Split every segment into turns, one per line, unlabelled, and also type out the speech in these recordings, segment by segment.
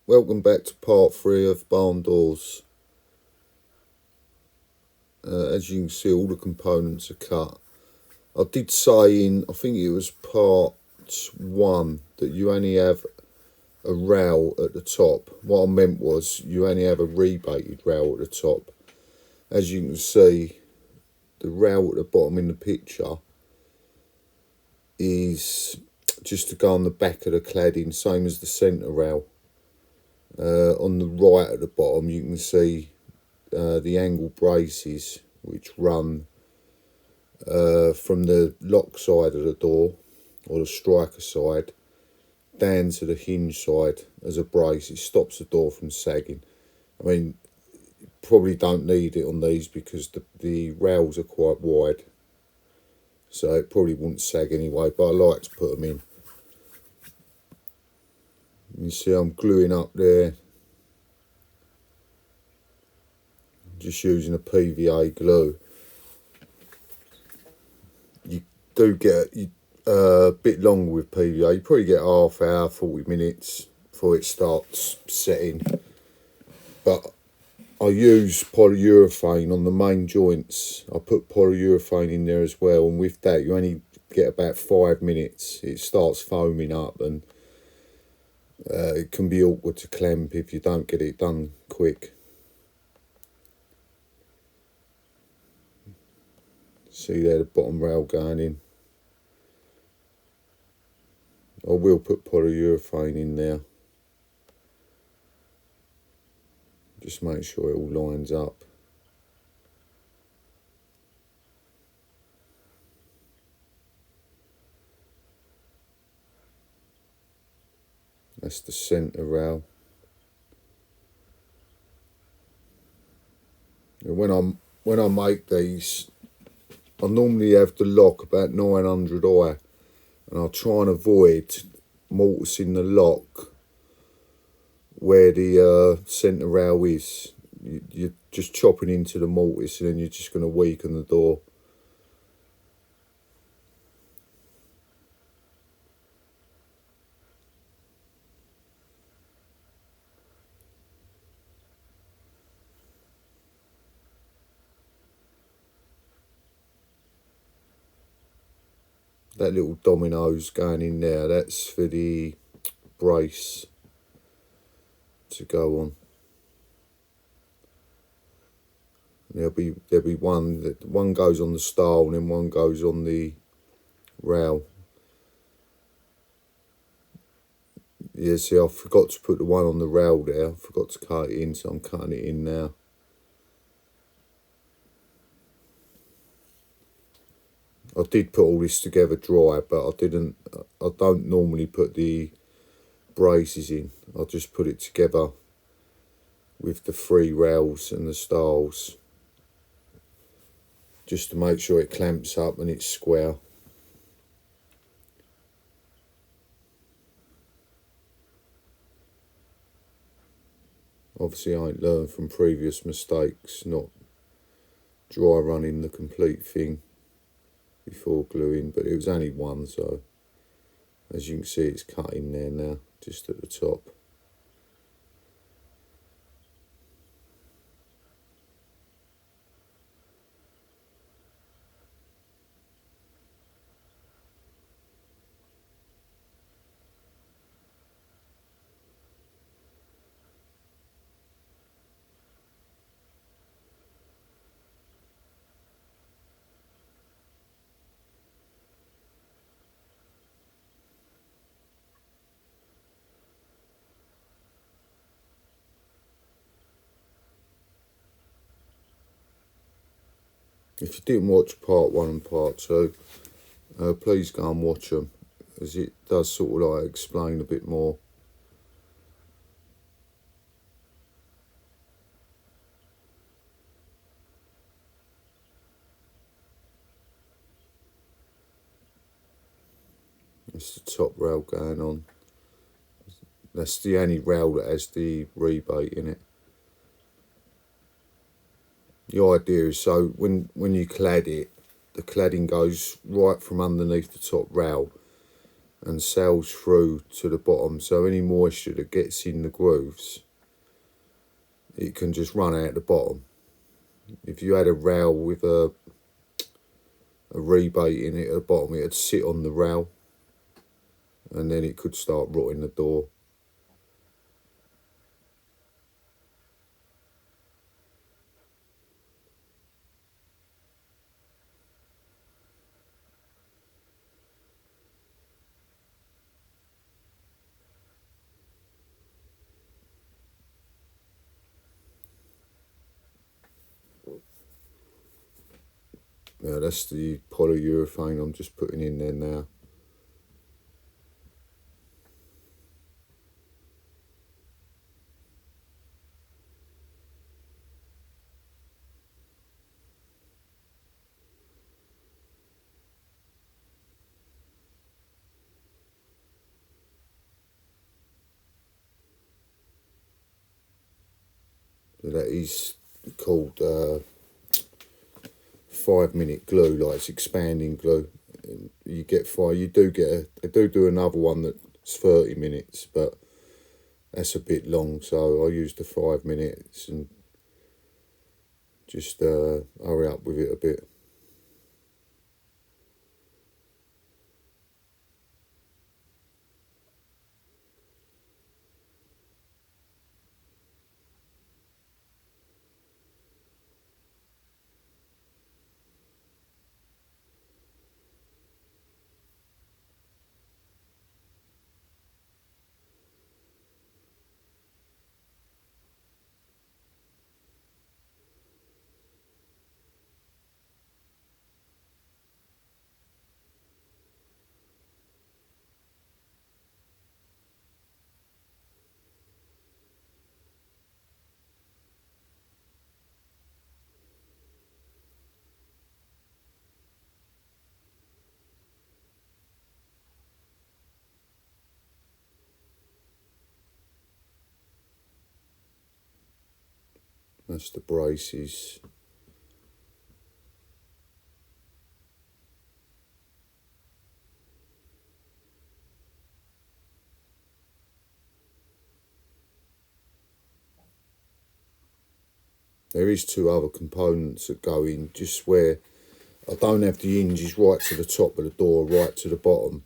Welcome back to part 3 of barn doors. As you can see, all the components are cut. I did say in, I think it was part 1, that you only have a rail at the top. What I meant was you only have a rebated rail at the top. As you can see, the rail at the bottom in the picture is just to go on the back of the cladding, same as the centre rail. On the right at the bottom you can see the angle braces which run from the lock side of the door, or the striker side, down to the hinge side as a brace. It stops the door from sagging. I mean, you probably don't need it on these because the rails are quite wide, so it probably wouldn't sag anyway, but I like to put them in. You see I'm gluing up there, just using a PVA glue. You do get a bit longer with PVA. You probably get half hour, 40 minutes before it starts setting. But I use polyurethane on the main joints. I put polyurethane in there as well, and with that you only get about 5 minutes. It starts foaming up, and it can be awkward to clamp if you don't get it done quick. See there, the bottom rail going in. I will put polyurethane in there. Just make sure it all lines up. That's the centre rail. And when I make these, I normally have the lock about 900i, and I'll try and avoid mortising the lock where the centre rail is. You're just chopping into the mortise, and then you're just going to weaken the door. That little dominoes going in there, that's for the brace to go on. There'll be one goes on the stile, and then one goes on the rail. Yeah, see, I forgot to put the one on the rail there. I forgot to cut it in, so I'm cutting it in now. I did put all this together dry, but I don't normally put the braces in. I just put it together with the 3 rails and the stiles, just to make sure it clamps up and it's square. Obviously I ain't learned from previous mistakes, not dry running the complete thing before gluing, but it was only one, so as you can see it's cut in there now, just at the top. If you didn't watch part 1 and part 2, please go and watch them, as it does sort of like explain a bit more. That's the top rail going on. That's the only rail that has the rebate in it. The idea is so when you clad it, the cladding goes right from underneath the top rail, and sails through to the bottom, so any moisture that gets in the grooves, it can just run out the bottom. If you had a rail with a rebate in it at the bottom, it'd sit on the rail and then it could start rotting the door. Now that's the polyurethane I'm just putting in there now. So that is called 5-minute glue, like it's expanding glue. You get they do another one that's 30 minutes, but that's a bit long, so I use the 5 minutes and just hurry up with it a bit. That's the braces. There is 2 other components that go in, just where I don't have the hinges right to the top of the door, right to the bottom.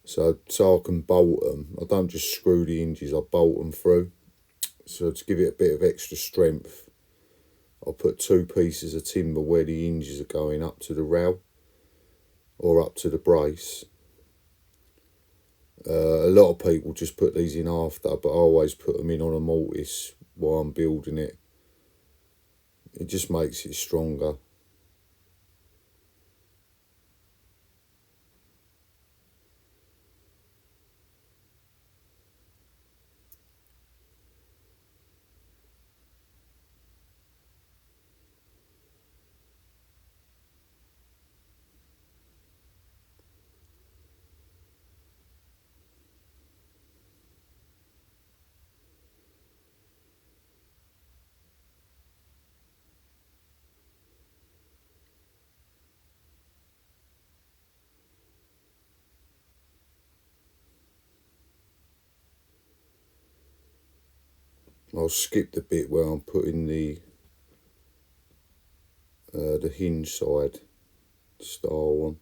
So I can bolt them. I don't just screw the hinges, I bolt them through. So to give it a bit of extra strength, I'll put 2 pieces of timber where the hinges are going up to the rail or up to the brace. A lot of people just put these in after, but I always put them in on a mortise while I'm building it. It just makes it stronger. I'll skip the bit where I'm putting the hinge side style one.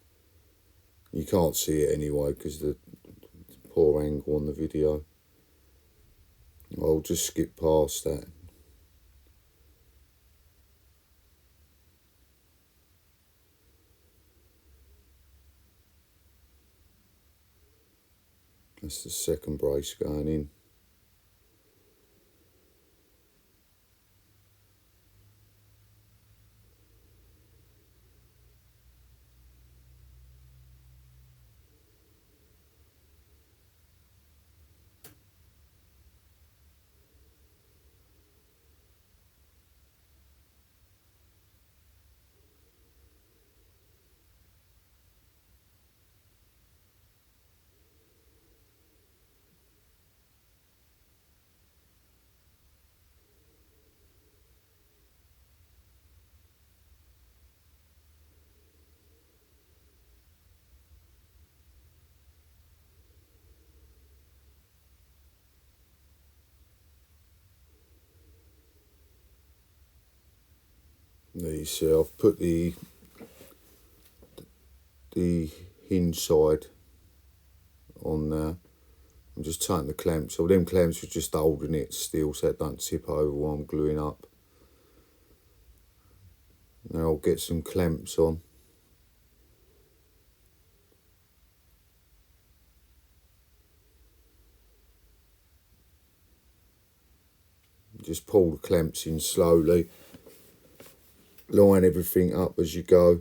You can't see it anyway because the poor angle on the video. I'll just skip past that. That's the second brace going in. these. I've put the hinge side on there. I'm just tightening the clamps. So them clamps are just holding it still so it don't tip over while I'm gluing up. Now I'll get some clamps on. Just pull the clamps in slowly. Line everything up as you go.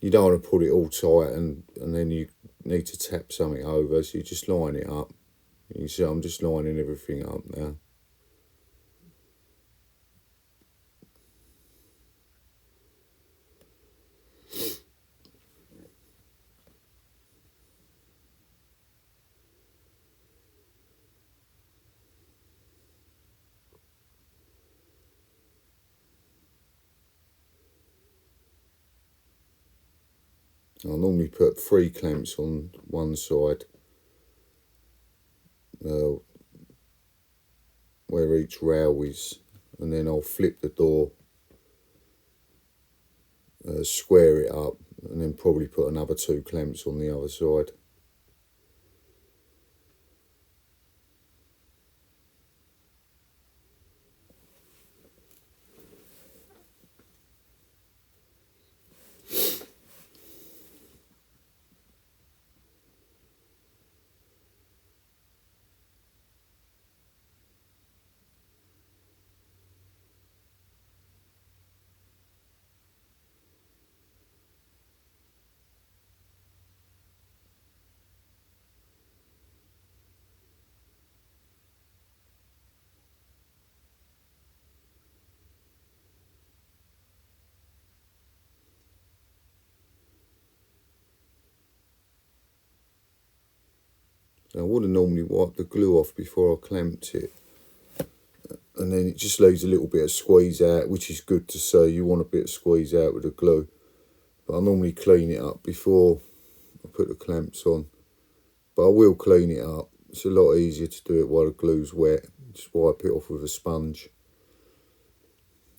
You don't want to put it all tight and then you need to tap something over, so you just line it up. You see I'm just lining everything up now. I normally put 3 clamps on one side, where each rail is, and then I'll flip the door, square it up, and then probably put another 2 clamps on the other side. I would have normally wiped the glue off before I clamped it, and then it just leaves a little bit of squeeze out, which is good to see. You want a bit of squeeze out with the glue, but I normally clean it up before I put the clamps on. But I will clean it up. It's a lot easier to do it while the glue's wet. Just wipe it off with a sponge.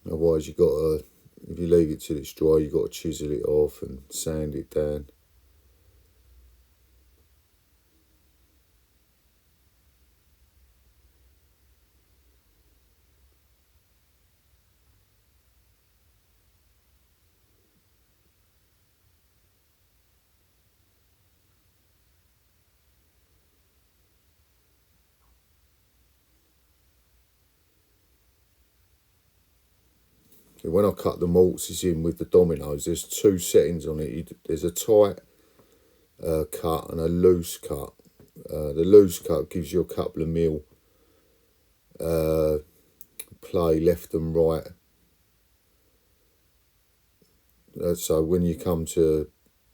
Otherwise you got to, if you leave it till it's dry, you got to chisel it off and sand it down. When I cut the mortises in with the dominoes, there's 2 settings on it. There's a tight cut and a loose cut. The loose cut gives you a couple of mil play left and right. So when you come to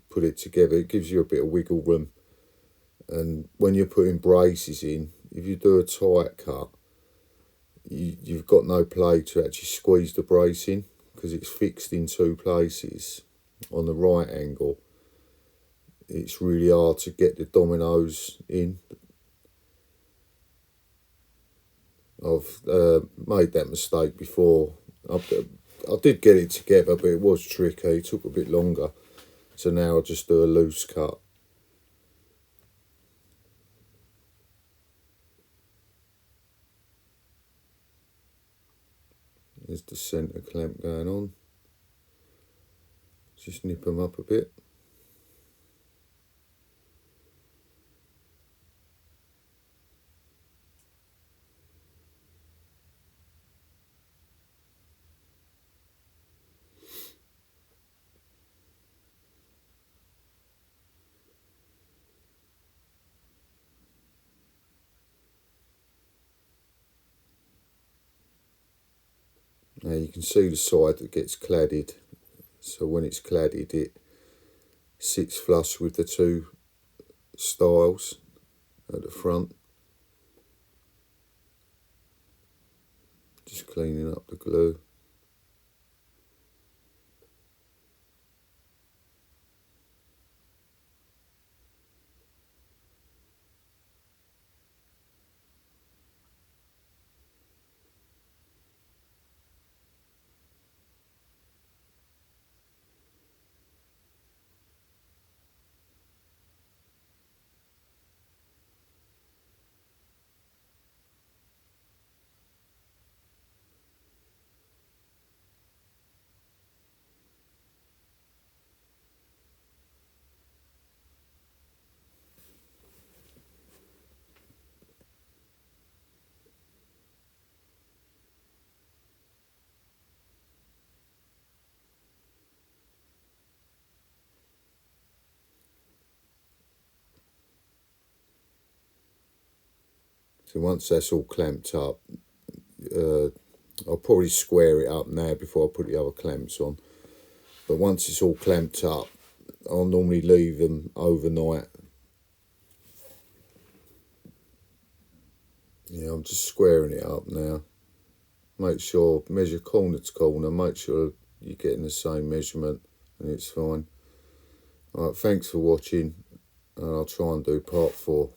put it together, it gives you a bit of wiggle room. And when you're putting braces in, if you do a tight cut, you've got no play to actually squeeze the brace in, because it's fixed in 2 places. On the right angle, it's really hard to get the dominoes in. I've made that mistake before. I did get it together, but it was tricky. It took a bit longer. So now I just do a loose cut. There's the centre clamp going on. Just nip them up a bit. Now you can see the side that gets cladded. So when it's cladded, it sits flush with the 2 stiles at the front. Just cleaning up the glue. So once that's all clamped up, I'll probably square it up now before I put the other clamps on. But once it's all clamped up, I'll normally leave them overnight. Yeah, I'm just squaring it up now. Make sure, measure corner to corner, make sure you're getting the same measurement and it's fine. Alright, thanks for watching, and I'll try and do part 4.